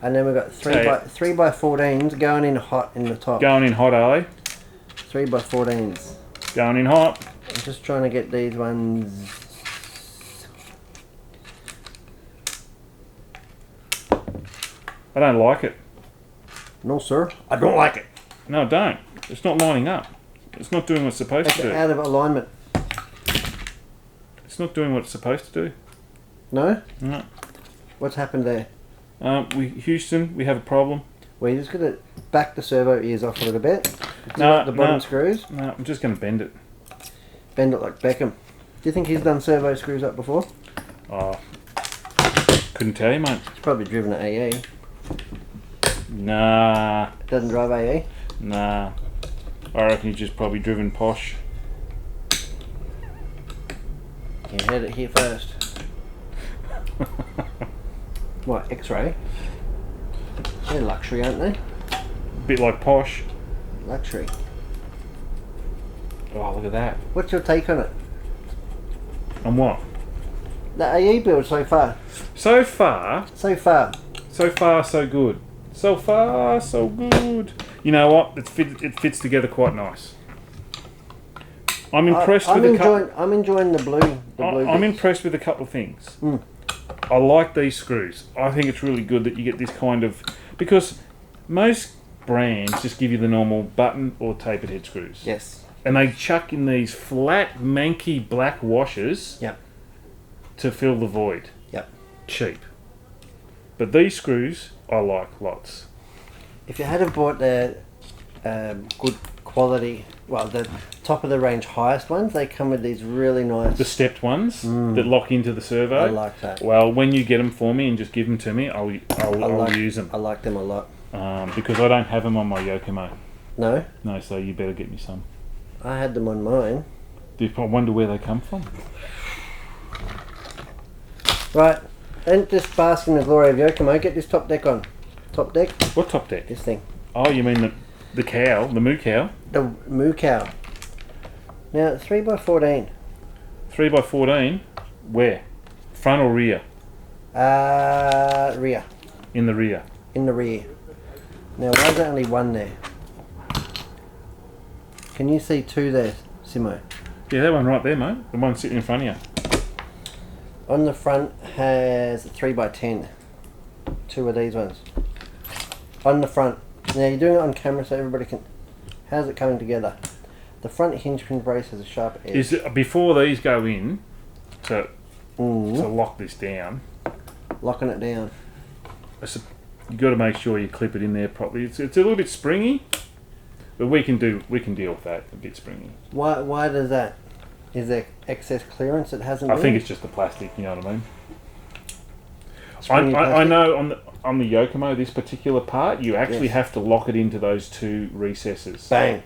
And then we've got So- 3x14s going in hot in the top. going in hot, are they? 3x14s. Going in hot. I'm just trying to get these ones. I don't like it. No, sir. I don't like it. No, I don't. It's not lining up. It's not doing what it's supposed It's to do. out of alignment. It's not doing what it's supposed to do. No? No. What's happened there? Houston, we have a problem. Well, you just got to back the servo ears off a little bit. No, The bottom no. screws. No, I'm just going to bend it. Bend it like Beckham. Do you think he's done servo screws up before? Oh, couldn't tell you, mate. He's probably driven an AE. Nah, Doesn't drive AE? nah. I reckon he's just probably driven posh. You heard it here first. What, X-ray? They're luxury, aren't they? Bit like posh. Luxury. Oh, look at that. What's your take on it? And what? The AE build so far. So far, So far. so good. So far, so good. You know what? It fits together quite nice. I'm impressed I'm with a couple. I'm enjoying the blue. I'm bits. impressed with a couple of things. Mm. I like these screws. I think it's really good that you get this kind of, because most brands just give you the normal button or tapered head screws. Yes. And they chuck in these flat, manky black washers Yep. to fill the void. Yep. Cheap. But these screws, I like lots. If you had have bought the good quality, well, the top of the range highest ones, they come with these really nice. The stepped ones that lock into the servo. I like that. Well, when you get them for me and just give them to me, I'll like- use them. I like them a lot. Because I don't have them on my Yokomo. No, No, so you better get me some. I had them on mine. I wonder where they come from. Right, don't just bask in the glory of Yokomo. Get this top deck on. Top deck. What top deck? This thing. Oh, you mean the cow, the moo cow? The moo cow. Now 3x14. 3x14. Where? Front or rear? Rear. In the rear. In the rear. Now why is there only one there? Can you see two there, Simo? Yeah, that one right there, mate. The one sitting in front of you. On the front has a 3x10. Two of these ones. On the front. Now you're doing it on camera so everybody can. How's it coming together? The front hinge pin brace has a sharp edge. Is it, before these go in to Mm. lock this down, Locking it down. you got to make sure you clip it in there properly. It's a little bit springy, but we can deal with that. A bit springy. Why does that? Is there excess clearance that hasn't I been? think it's just the plastic. You know what I mean? Springy I plastic? know on the Yokomo, this particular part, you actually Yes. have to lock it into those two recesses. Bang.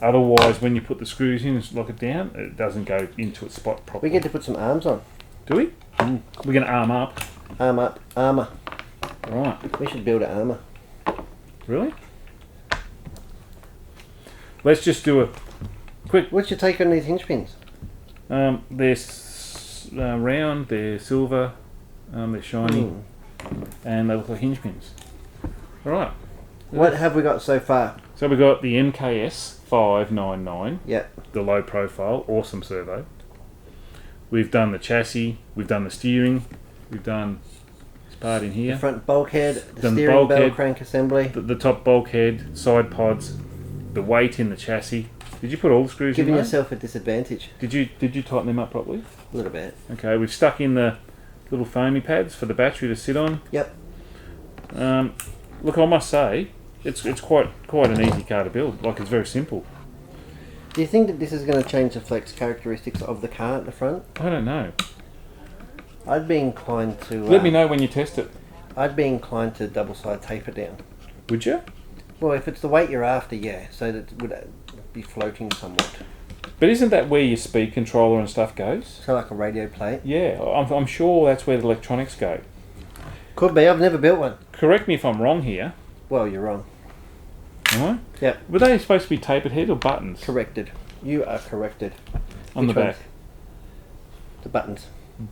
Otherwise, when you put the screws in and lock it down, it doesn't go into its spot properly. We get to put some arms on. Do we? We're going to arm up. Arm up. Armour. Right. We should build an armour. Really? Let's just do a quick. What's your take on these hinge pins? They're round, they're silver, they're shiny, and they look like hinge pins. Alright. What have we got so far? So we've got the MKS 599, Yep. the low profile, awesome servo. We've done the chassis, we've done the steering, we've done this part in here. The front bulkhead, the Done steering bell bulkhead. crank assembly. The top bulkhead, side pods, the weight in the chassis. Did you put all the screws Giving in there? yourself a disadvantage. Did you tighten them up properly? A little bit. Okay, we've stuck in the little foamy pads for the battery to sit on. Yep. Look, I must say, it's quite an easy car to build. Like, it's very simple. Do you think that this is going to change the flex characteristics of the car at the front? I don't know. I'd be inclined to... Let me know when you test it. I'd be inclined to double side tape it down. Would you? Well, if it's the weight you're after, yeah. So that it would be floating somewhat. But isn't that where your speed controller and stuff goes? So like a radio plate. Yeah, I'm sure that's where the electronics go. Could be. I've never built one. Correct me if I'm wrong here. Well, you're wrong. Am I? Yep. Were they supposed to be tapered head or buttons? Corrected. You are corrected. On Which the ones? back. The buttons.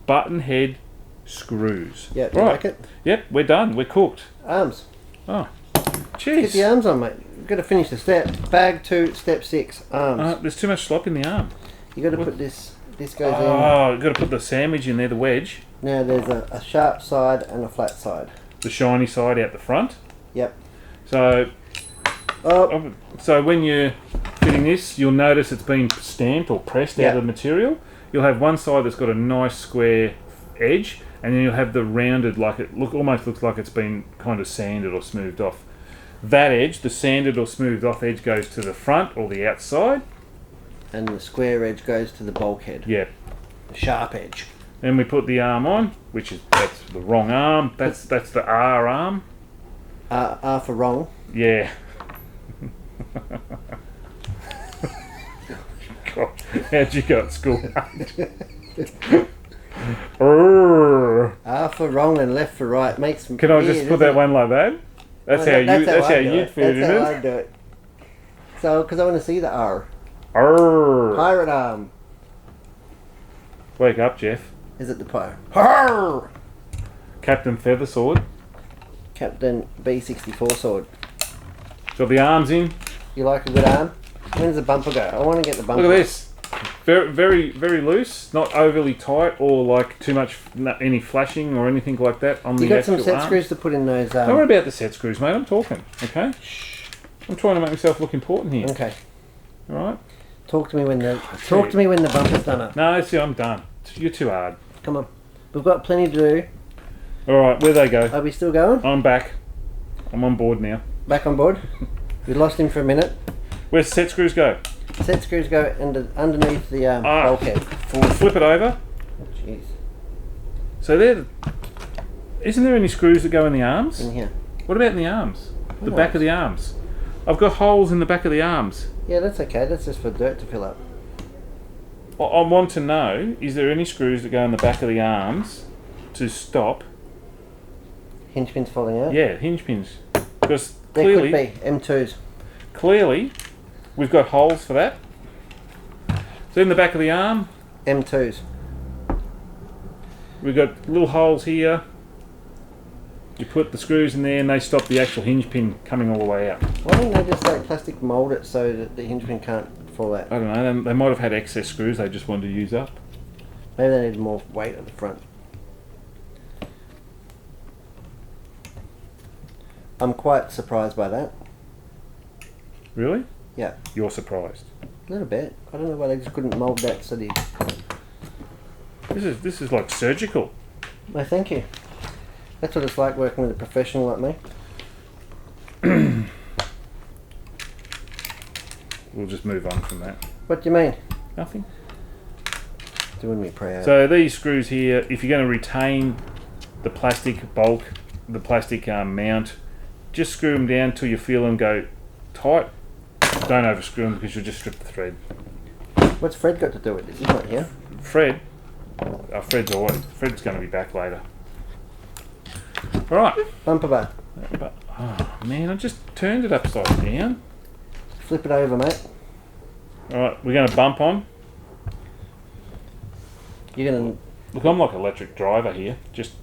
Button head screws. Yeah, do you Right. like it? Yep, we're done. We're cooked. Arms. Oh, Get the jeez. arms on, mate. You've got to finish the step. Bag 2, step 6, arms. There's too much slop in the arm. You got to put this goes Oh, you've got to put the sandwich in there, the wedge. in. Now there's a sharp side and a flat side. The shiny side out the front. Yep. So Oh, when you're fitting this, you'll notice it's been stamped or pressed out Yeah. of the material. You'll have one side that's got a nice square edge, and then you'll have the rounded, like it almost looks like it's been kind of sanded or smoothed off. That edge, the sanded or smoothed off edge, goes to the front or the outside. and the square edge goes to the bulkhead. Yeah. The sharp edge. Then we put the arm on, that's the wrong arm. That's the R arm. R for wrong. Yeah. God, how'd you go at school? Urgh. R for wrong and left for right makes. Can I just put that one like that? That's how you'd fit it, That's isn't how it? I do it. So, because I want to see the R. Urgh. Pirate arm. Wake up, Jeff. Is it the pirate? Arr! Captain Feathersword. Captain B64 sword. Got the arms in. You like a good arm? When does the bumper go? I want to get the bumper. Look at this. Very, very, very loose. Not overly tight or like too much, any flashing or anything like that on the You got actual some set arm. screws to put in those. Don't worry about the set screws, mate. I'm talking. Okay. I'm trying to make myself look important here. Okay. All right. Talk to me when the bumper's done up. No, see, I'm done. You're too hard. Come on. We've got plenty to do. All right, where they go? Are we still going? I'm back. I'm on board now. Back on board? We lost him for a minute. Where's the set screws go? Set screws go underneath the bulkhead. Flip it over. Jeez. So isn't there any screws that go in the arms? In here. What about in the arms? The back of the arms. I've got holes in the back of the arms. Yeah, that's okay. That's just for dirt to fill up. I want to know, is there any screws that go in the back of the arms to stop? Hinge pins falling out? Yeah, hinge pins. Because There clearly, could be. M2s. clearly, we've got holes for that. So in the back of the arm, M2s. we've got little holes here. You put the screws in there and they stop the actual hinge pin coming all the way out. Why don't they just like plastic mould it so that the hinge pin can't fall out? I don't know, they might have had excess screws they just wanted to use up. Maybe they need more weight at the front. I'm quite surprised by that. Really? Yeah, You're surprised. a little bit. I don't know why they just couldn't mould that so the... This is like surgical. No, thank you. That's what it's like working with a professional like me. We'll just move on from that. What do you mean? Nothing. Doing me proud. So these screws here, if you're going to retain the plastic bulk, the plastic mount, just screw them down till you feel them go tight. Don't overscrew them because you'll just strip the thread. What's Fred got to do with this? He's not here. Fred's going to be back later. Right. Bumper bar. But, oh man, I just turned it upside down. Flip it over, mate. Alright, we're going to bump on. You're gonna. Look, I'm like electric driver here, just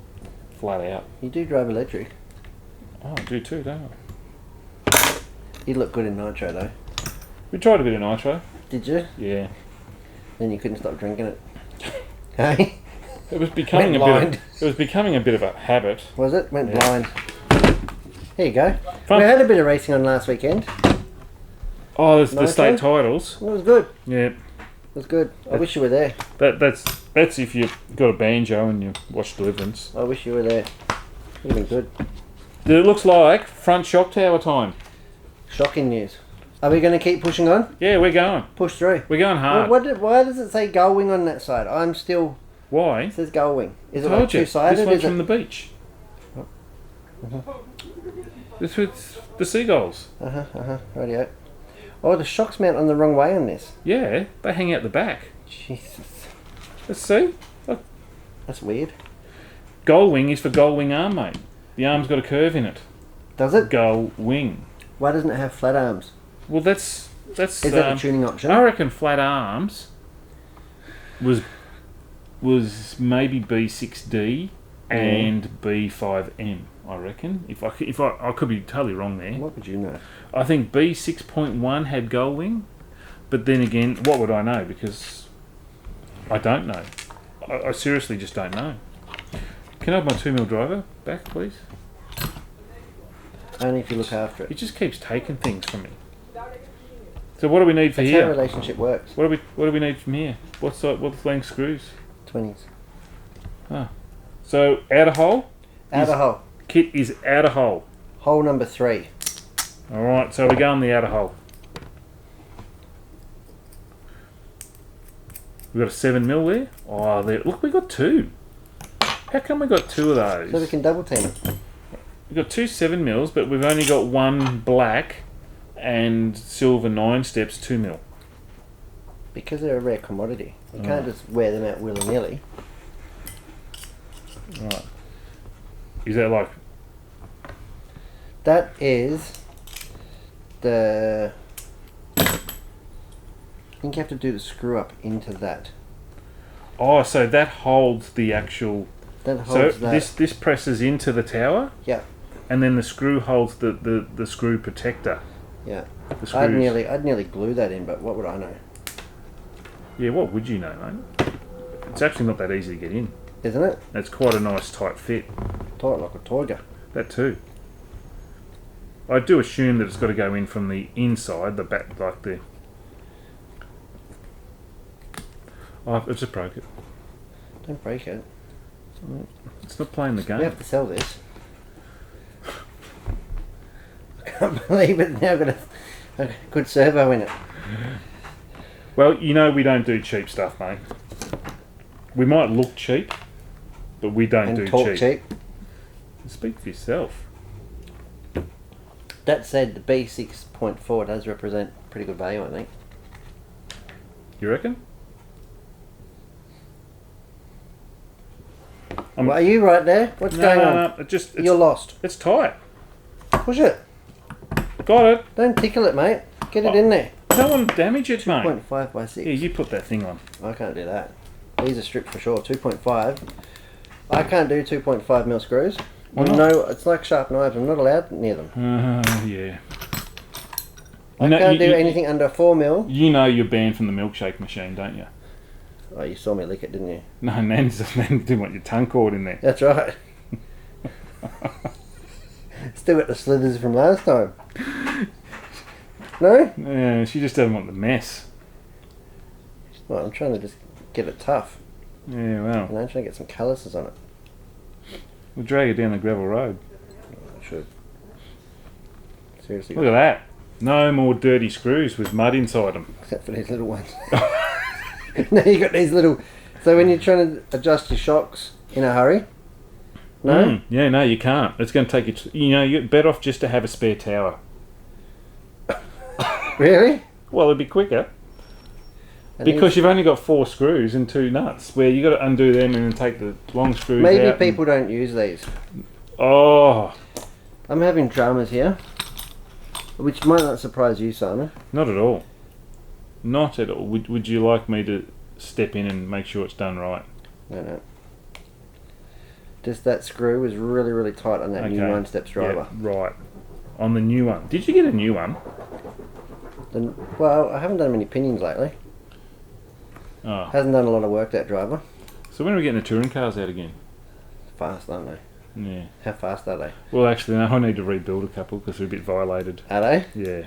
flat out. You do drive electric. Oh, I do too, don't I? You look good in nitro though. We tried a bit of nitro. Did you? Yeah. Then you couldn't stop drinking it. Hey? It was becoming a Went bit. It was becoming a bit of a habit. Was it? Went Yeah. blind. Here you go. Fun. We had a bit of racing on last weekend. Oh, there's the Nitro? state titles. It was good. Yeah. It was good. I wish you were there. That's if you've got a banjo and you watch Deliverance. I wish you were there. Would have been good. It looks like front shock tower time. Shocking news. Are we going to keep pushing on? Yeah, we're going. Push through. We're going hard. Why does it say gull wing on that side? I'm still... Why? It says gull wing. Is it Told like you. two-sided? This one's Is it... from the beach. This was the seagulls. Radio. Oh, the shocks mount on the wrong way on this. Yeah, they hang out the back. Jesus. Let's see. Look. That's weird. Gull wing is for gull wing arm, mate. The arm's got a curve in it. Does it? Gull wing. Why doesn't it have flat arms? Well, that's. Is that a tuning option? I reckon flat arms was maybe B6D and B5M. I reckon. If I could be totally wrong there. What would you know? I think B6.1 had gull wing, but then again, what would I know? Because I don't know. I seriously just don't know. Can I have my 2mm driver back, please? Only if you look after It it. just keeps taking things from me. So what do we need for That's how a here? relationship works. What do we need from here? What's length screws? 20s. So outer hole. Outer hole. Kit is outer hole. Hole number 3. All right. So we go in the outer hole. We got a 7mm there. Oh, there. Look, we got 2. How come we got 2 of those? So we can double team it. We've got 2 7mm, but we've only got 1 black and silver 9 steps 2mm. Because they're a rare commodity. You can't just wear them out willy-nilly. Right. Is that like... That is the... I think you have to do the screw up into that. Oh, so that holds the actual... That holds So that. this presses into the tower? Yeah. And then the screw holds the screw protector. Yeah. The screws. I'd nearly glue that in, but what would I know? Yeah, what would you know, mate? It's actually not that easy to get in. Isn't it? It's quite a nice tight fit. Tight like a toiger. That too. I do assume that it's got to go in from the inside, the back, like the... Oh, I've just broke it. Don't break it. It's not playing the We game. have to sell this. I can't believe it. Now got a good servo in it. Well, you know we don't do cheap stuff, mate. We might look cheap, but we don't And do talk cheap. cheap. Speak for yourself. That said, the B6.4 does represent pretty good value, I think. You reckon? Well, are you right there? What's going on? No, You're lost. It's tight. Push it. Got it. Don't tickle it, mate. Get it in there. Don't want to damage it, mate. 2.5 by 6. Yeah, you put that thing on. I can't do that. These are stripped for sure. 2.5. I can't do 2.5mm screws. Why not? No, it's like sharp knives. I'm not allowed near them. Yeah. I can't do anything under 4mm. You know you're banned from the milkshake machine, don't you? Oh, you saw me lick it, didn't you? No, Nan didn't want your tongue caught in there. That's right. Still got the slithers from last time. No? Yeah, she just doesn't want the mess. Well, I'm trying to just get it tough. Yeah, well, And I'm trying to get some calluses on it. we'll drag it down the gravel road. I should. Seriously. Look at that. No more dirty screws with mud inside them. Except for these little ones. No, you got these little... So when you're trying to adjust your shocks in a hurry... No? Yeah, no, you can't. It's going to take you... You know, you're better off just to have a spare tower. Really? Well, it'd be quicker. And Because you've only got 4 screws and 2 nuts, where you got to undo them and then take the long screws maybe out. people don't use these. Oh, I'm having dramas here, which might not surprise you, Simon. not at all. Not at all. Would you like me to step in and make sure it's done right? No. Just that screw was really, really tight on that new 9-steps driver. Yeah, right. On the new one. Did you get a new one? Well, I haven't done many pinions lately. Oh. Hasn't done a lot of work, that driver. So when are we getting the touring cars out again? Fast, aren't they? Yeah. How fast are they? Well, actually, no, I need to rebuild a couple because they're a bit violated. Are they? Yeah.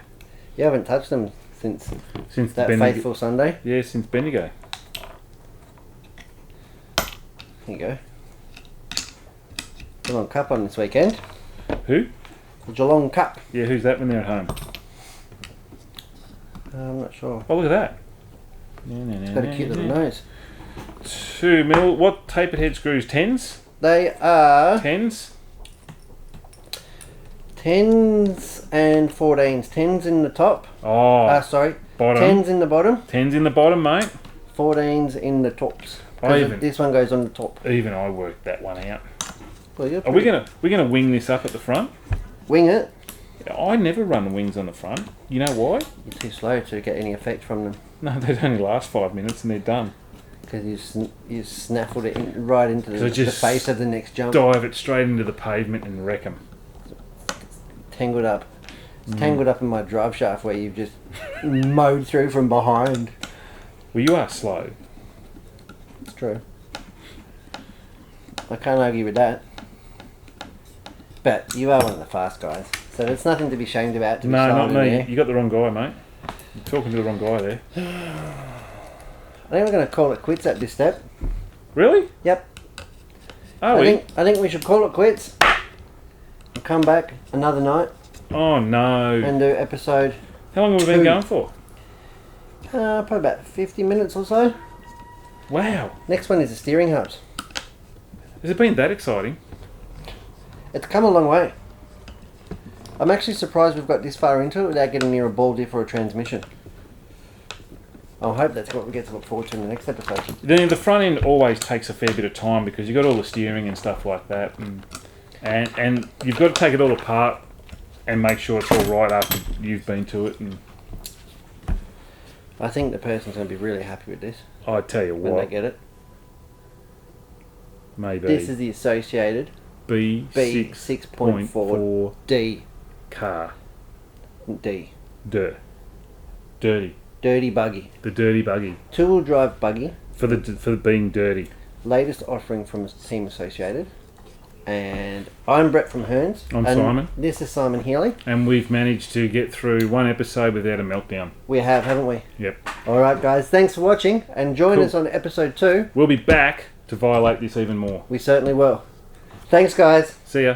You haven't touched them since Since that Bendigo. fateful Sunday? Yeah, since Bendigo. Here you go. Geelong Cup on this weekend. Who? The Geelong Cup. Yeah, who's that when they're at home? I'm not sure. Oh, look at that. It's got a cute little nose. 2 mil. What tapered head screws? 10s? They are 10s? 10s and 14s. 10s in the top. Oh, Sorry. bottom. 10s in the bottom. 10s in the bottom, mate. 14s in the tops. Even. This one goes on the top. Even I worked that one out. Well, you're Are we gonna wing this up at the front? wing it. I never run wings on the front. You know why? You're too slow to get any effect from them. No, they only last 5 minutes and they're done. Because you snaffled it right into the face of the next jump. Dive it straight into the pavement and wreck them. Tangled up. It's tangled up in my drive shaft where you've just mowed through from behind. Well, you are slow. It's true. I can't argue with that. But you are one of the fast guys, so there's nothing to be ashamed about. No, not me. There. You got the wrong guy, mate. You're talking to the wrong guy there. I think we're going to call it quits at this step. Really? Yep. Are I we? think we should call it quits. And come back another night Oh no. and do episode. How long have we been 2. going for? Probably about 50 minutes or so. Wow. Next one is the steering hubs. Has it been that exciting? It's come a long way. I'm actually surprised we've got this far into it without getting near a ball diff or a transmission. I hope that's what we get to look forward to in the next episode. The front end always takes a fair bit of time because you've got all the steering and stuff like that, and you've got to take it all apart and make sure it's all right after you've been to it. And I think the person's going to be really happy with this I tell you when what, they get it. maybe This is the associated B6.4D B6.4D car. D. Dirty. Dirty buggy. The dirty buggy. 2-wheel drive buggy. For being dirty. Latest offering from Team Associated. And I'm Brett from Hearns. I'm and Simon. This is Simon Healy. And we've managed to get through one episode without a meltdown. We have, haven't we? Yep. Alright guys, thanks for watching and join Cool. us on episode 2. We'll be back to violate this even more. We certainly will. Thanks guys. See ya.